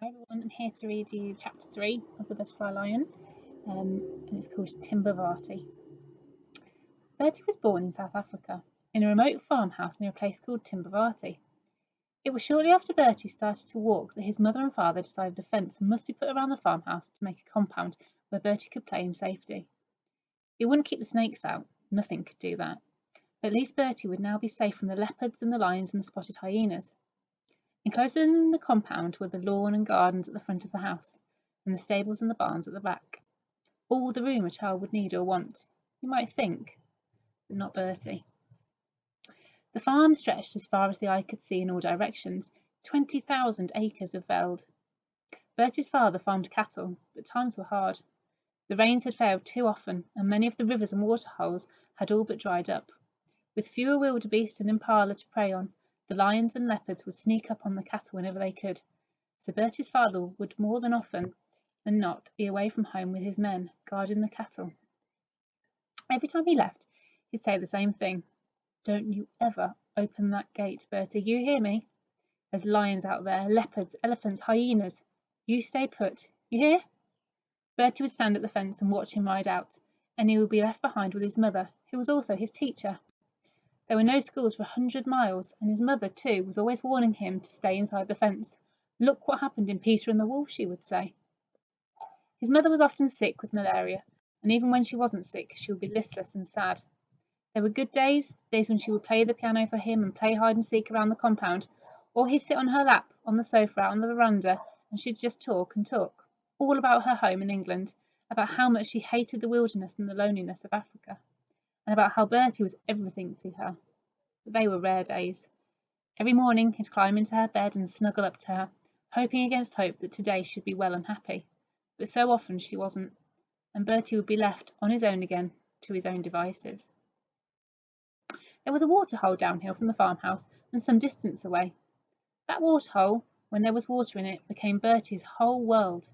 Hi everyone, I'm here to read you chapter 3 of The Butterfly Lion, and it's called Timbavati. Bertie was born in South Africa, in a remote farmhouse near a place called Timbavati. It was shortly after Bertie started to walk that his mother and father decided a fence must be put around the farmhouse to make a compound where Bertie could play in safety. It wouldn't keep the snakes out, nothing could do that, but at least Bertie would now be safe from the leopards and the lions and the spotted hyenas. Enclosed in the compound were the lawn and gardens at the front of the house, and the stables and the barns at the back. All the room a child would need or want, you might think, but not Bertie. The farm stretched as far as the eye could see in all directions, 20,000 acres of veld. Bertie's father farmed cattle, but times were hard. The rains had failed too often, and many of the rivers and waterholes had all but dried up. With fewer wildebeest and impala to prey on, the lions and leopards would sneak up on the cattle whenever they could, so Bertie's father would more than often than not be away from home with his men, guarding the cattle. Every time he left, he'd say the same thing. Don't you ever open that gate, Bertie, you hear me? There's lions out there, leopards, elephants, hyenas. You stay put, you hear? Bertie would stand at the fence and watch him ride out, and he would be left behind with his mother, who was also his teacher. There were no schools for 100 miles, and his mother, too, was always warning him to stay inside the fence. Look what happened in Peter and the Wolf, she would say. His mother was often sick with malaria, and even when she wasn't sick, she would be listless and sad. There were good days when she would play the piano for him and play hide and seek around the compound, or he'd sit on her lap on the sofa out on the veranda, and she'd just talk and talk, all about her home in England, about how much she hated the wilderness and the loneliness of Africa, and about how Bertie was everything to her. But they were rare days. Every morning he'd climb into her bed and snuggle up to her, hoping against hope that today she'd be well and happy. But so often she wasn't, and Bertie would be left on his own again to his own devices. There was a waterhole downhill from the farmhouse and some distance away. That waterhole, when there was water in it, became Bertie's whole world.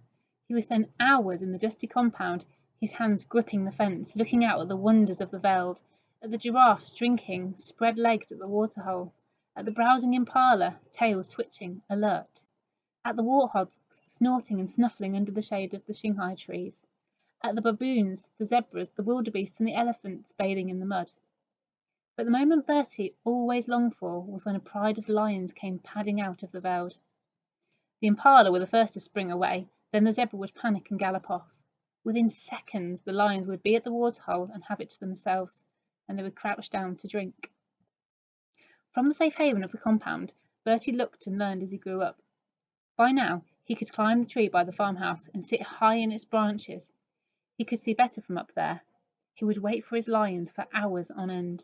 He would spend hours in the dusty compound, his hands gripping the fence, looking out at the wonders of the veld, at the giraffes drinking, spread-legged at the waterhole, at the browsing impala, tails twitching, alert, at the warthogs snorting and snuffling under the shade of the Shanghai trees, at the baboons, the zebras, the wildebeest and the elephants bathing in the mud. But the moment Bertie always longed for was when a pride of lions came padding out of the veld. The impala were the first to spring away, then the zebra would panic and gallop off. Within seconds the lions would be at the waterhole and have it to themselves, and they would crouch down to drink. From the safe haven of the compound, Bertie looked and learned as he grew up. By now he could climb the tree by the farmhouse and sit high in its branches. He could see better from up there. He would wait for his lions for hours on end.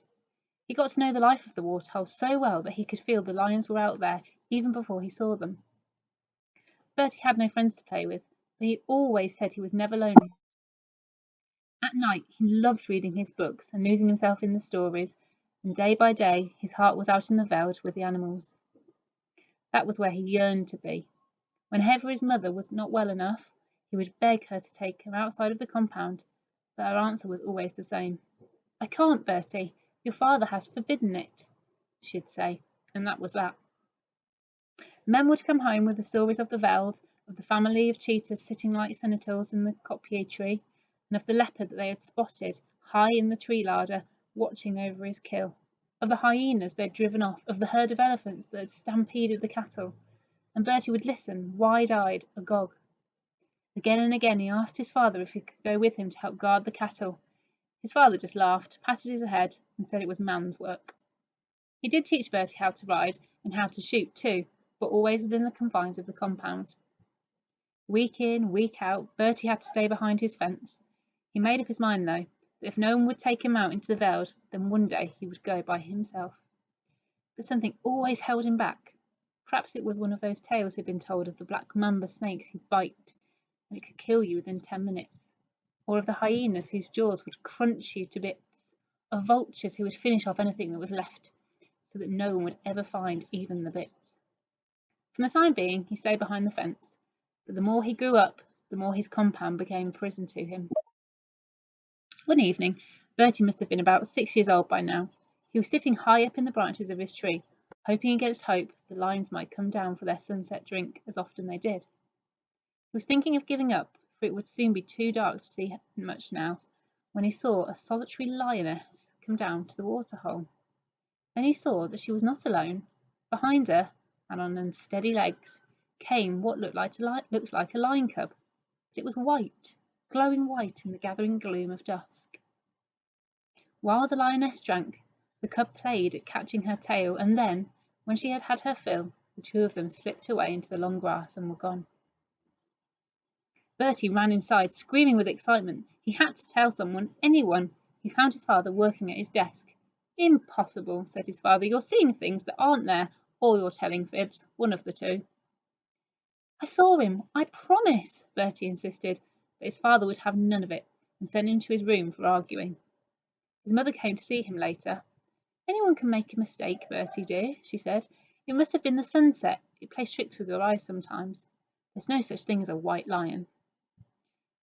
He got to know the life of the waterhole so well that he could feel the lions were out there even before he saw them. Bertie had no friends to play with, but he always said he was never lonely. At night he loved reading his books and losing himself in the stories, and day by day his heart was out in the veld with the animals. That was where he yearned to be. Whenever his mother was not well enough, he would beg her to take him outside of the compound, but her answer was always the same. I can't, Bertie. Your father has forbidden it, she'd say, and that was that. Men would come home with the stories of the veld, of the family of cheetahs sitting like sentinels in the kopje tree, and of the leopard that they had spotted high in the tree larder, watching over his kill, of the hyenas they had driven off, of the herd of elephants that had stampeded the cattle, and Bertie would listen, wide-eyed, agog. Again and again he asked his father if he could go with him to help guard the cattle. His father just laughed, patted his head, and said it was man's work. He did teach Bertie how to ride and how to shoot too, but always within the confines of the compound. Week in, week out, Bertie had to stay behind his fence. He made up his mind, though, that if no one would take him out into the veld, then one day he would go by himself. But something always held him back. Perhaps it was one of those tales he'd been told of the black mamba snakes who bite, and it could kill you within 10 minutes. Or of the hyenas whose jaws would crunch you to bits, of vultures who would finish off anything that was left, so that no one would ever find even the bits. From the time being, he stayed behind the fence, but the more he grew up, the more his compound became a prison to him. One evening, Bertie must have been about 6 years old by now. He was sitting high up in the branches of his tree, hoping against hope the lions might come down for their sunset drink, as often they did. He was thinking of giving up, for it would soon be too dark to see much now, when he saw a solitary lioness come down to the waterhole. Then he saw that she was not alone. Behind her, and on unsteady legs, came what looked like a lion cub, but it was white, glowing white in the gathering gloom of dusk. While the lioness drank, the cub played at catching her tail, and then, when she had had her fill, the two of them slipped away into the long grass and were gone. Bertie ran inside, screaming with excitement. He had to tell someone, anyone. He found his father working at his desk. Impossible, said his father. You're seeing things that aren't there, or you're telling fibs, one of the two. I saw him, I promise, Bertie insisted, but his father would have none of it and sent him to his room for arguing. His mother came to see him later. Anyone can make a mistake, Bertie dear, she said. It must have been the sunset. It plays tricks with your eyes sometimes. There's no such thing as a white lion.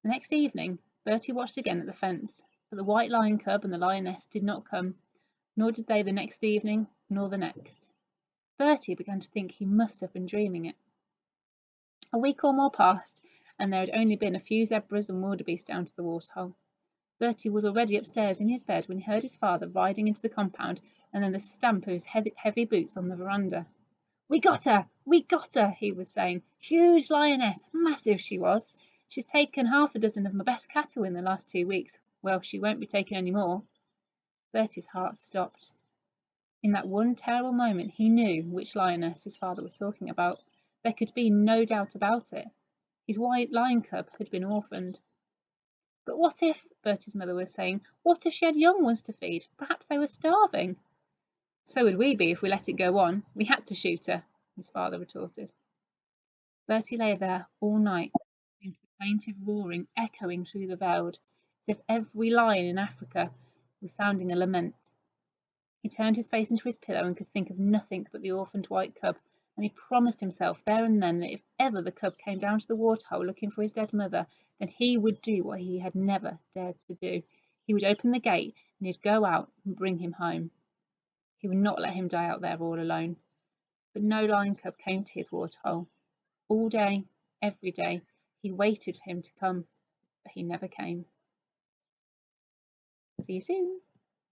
The next evening, Bertie watched again at the fence, but the white lion cub and the lioness did not come, nor did they the next evening, nor the next. Bertie began to think he must have been dreaming it. A week or more passed, and there had only been a few zebras and wildebeest down to the waterhole. Bertie was already upstairs in his bed when he heard his father riding into the compound, and then the stamp of his heavy boots on the veranda. We got her! We got her! He was saying. Huge lioness! Massive she was! She's taken half a dozen of my best cattle in the last 2 weeks. Well, she won't be taking any more. Bertie's heart stopped. In that one terrible moment he knew which lioness his father was talking about. There could be no doubt about it. His white lion cub had been orphaned. But what if, Bertie's mother was saying, what if she had young ones to feed? Perhaps they were starving. So would we be if we let it go on. We had to shoot her, his father retorted. Bertie lay there all night, listening to the plaintive roaring echoing through the veld, as if every lion in Africa was sounding a lament. He turned his face into his pillow and could think of nothing but the orphaned white cub, and he promised himself there and then that if ever the cub came down to the waterhole looking for his dead mother, then he would do what he had never dared to do. He would open the gate and he'd go out and bring him home. He would not let him die out there all alone. But no lion cub came to his waterhole. All day, every day, he waited for him to come, but he never came. See you soon.